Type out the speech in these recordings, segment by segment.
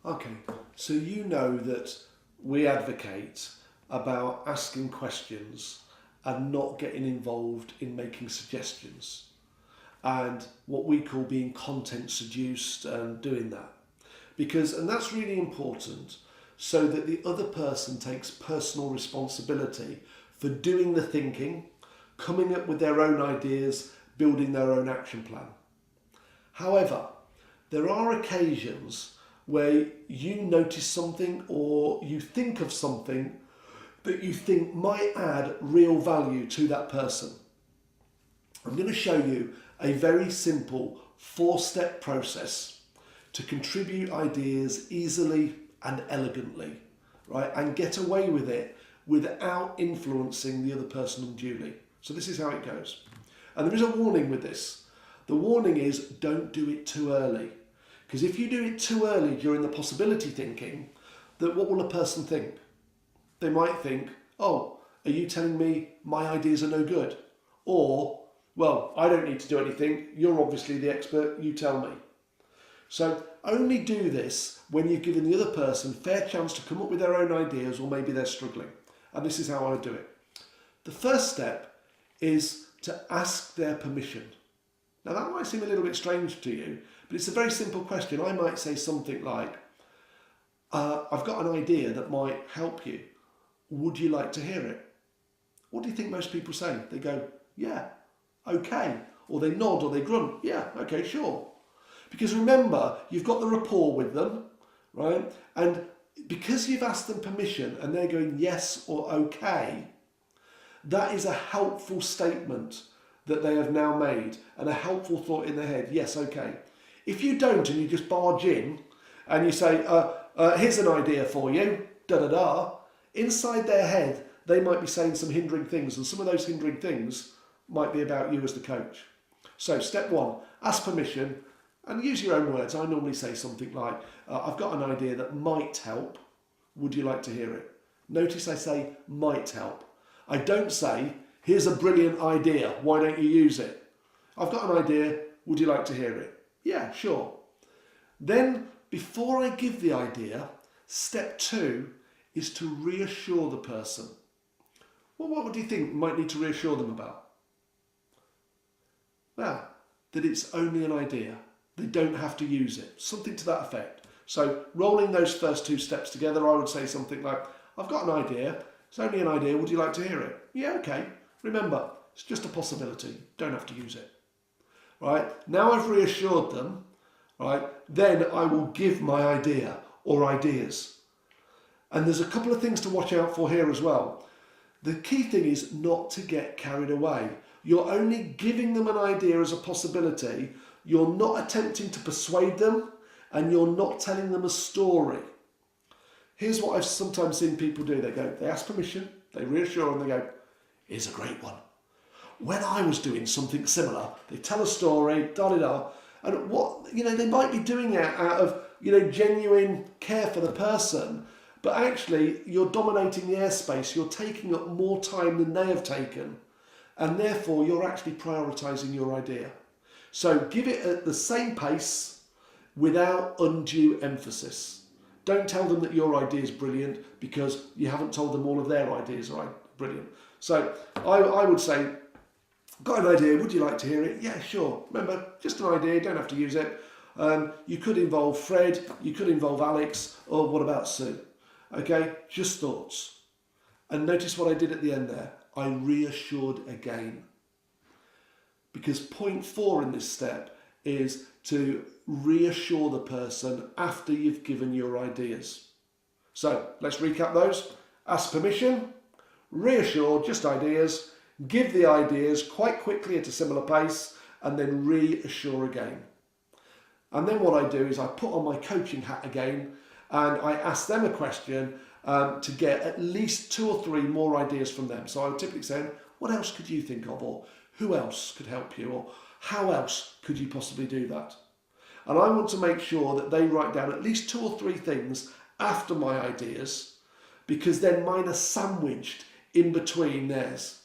Okay, so you know that we advocate about asking questions and not getting involved in making suggestions, and what we call being content seduced and doing that. And that's really important, so that the other person takes personal responsibility for doing the thinking, coming up with their own ideas, building their own action plan. However, there are occasions where you notice something or you think of something that you think might add real value to that person. I'm going to show you a very simple 4-step process to contribute ideas easily and elegantly, right? And get away with it without influencing the other person unduly. So this is how it goes. And there is a warning with this. The warning is don't do it too early. Because if you do it too early during the possibility thinking, that what will a person think? They might think, oh, are you telling me my ideas are no good? Or, well, I don't need to do anything. You're obviously the expert. You tell me. So only do this when you've given the other person fair chance to come up with their own ideas, or maybe they're struggling. And this is how I would do it. The first step is to ask their permission. Now that might seem a little bit strange to you, but it's a very simple question. I might say something like, I've got an idea that might help you. Would you like to hear it? What do you think most people say? They go, yeah, okay. Or they nod or they grunt, yeah, okay, sure. Because remember, you've got the rapport with them, right? And because you've asked them permission and they're going yes or okay, that is a helpful statement that they have now made and a helpful thought in their head. Yes, okay. If you don't and you just barge in and you say, here's an idea for you, da-da-da, inside their head, they might be saying some hindering things, and some of those hindering things might be about you as the coach. So step 1, ask permission and use your own words. I normally say something like, I've got an idea that might help. Would you like to hear it? Notice I say might help. I don't say, here's a brilliant idea, why don't you use it? I've got an idea, would you like to hear it? Yeah, sure. Then, before I give the idea, step 2 is to reassure the person. Well, what do you think you might need to reassure them about? Well, that it's only an idea. They don't have to use it. Something to that effect. So, rolling those first 2 steps together, I would say something like, I've got an idea, it's only an idea, would you like to hear it? Yeah, okay. Remember, it's just a possibility. Don't have to use it. Right? Now I've reassured them, right? Then I will give my idea or ideas. And there's a couple of things to watch out for here as well. The key thing is not to get carried away. You're only giving them an idea as a possibility. You're not attempting to persuade them, and you're not telling them a story. Here's what I've sometimes seen people do. They ask permission, they reassure, and they go, here's a great one. When I was doing something similar, they tell a story, da-da-da, and they might be doing it out of, genuine care for the person, but actually you're dominating the airspace, you're taking up more time than they have taken, and therefore you're actually prioritising your idea. So give it at the same pace without undue emphasis. Don't tell them that your idea is brilliant because you haven't told them all of their ideas are brilliant. So I would say, got an idea, would you like to hear it? Yeah, sure. Remember, just an idea, don't have to use it. You could involve Fred, you could involve Alex, or what about Sue? Okay, just thoughts. And notice what I did at the end there. I reassured again. Because point 4 in this step is to reassure the person after you've given your ideas. So let's recap those. Ask permission, reassure, just ideas, give the ideas quite quickly at a similar pace, and then reassure again. And then what I do is I put on my coaching hat again and I ask them a question to get at least 2 or 3 more ideas from them. So I would typically say, what else could you think of? Or who else could help you? Or how else could you possibly do that? And I want to make sure that they write down at least 2 or 3 things after my ideas, because then mine are sandwiched in between theirs.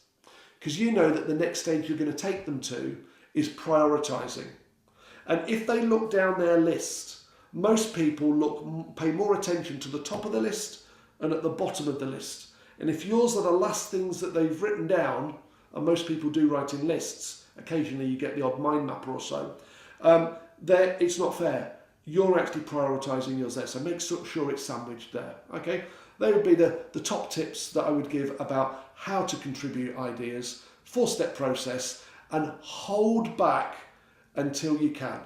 Because you know that the next stage you're going to take them to is prioritising. And if they look down their list, most people pay more attention to the top of the list and at the bottom of the list. And if yours are the last things that they've written down, and most people do write in lists, occasionally you get the odd mind mapper or so, it's not fair. You're actually prioritising yours there, so make sure it's sandwiched there. Okay, they would be the top tips that I would give about how to contribute ideas, 4-step process, and hold back until you can.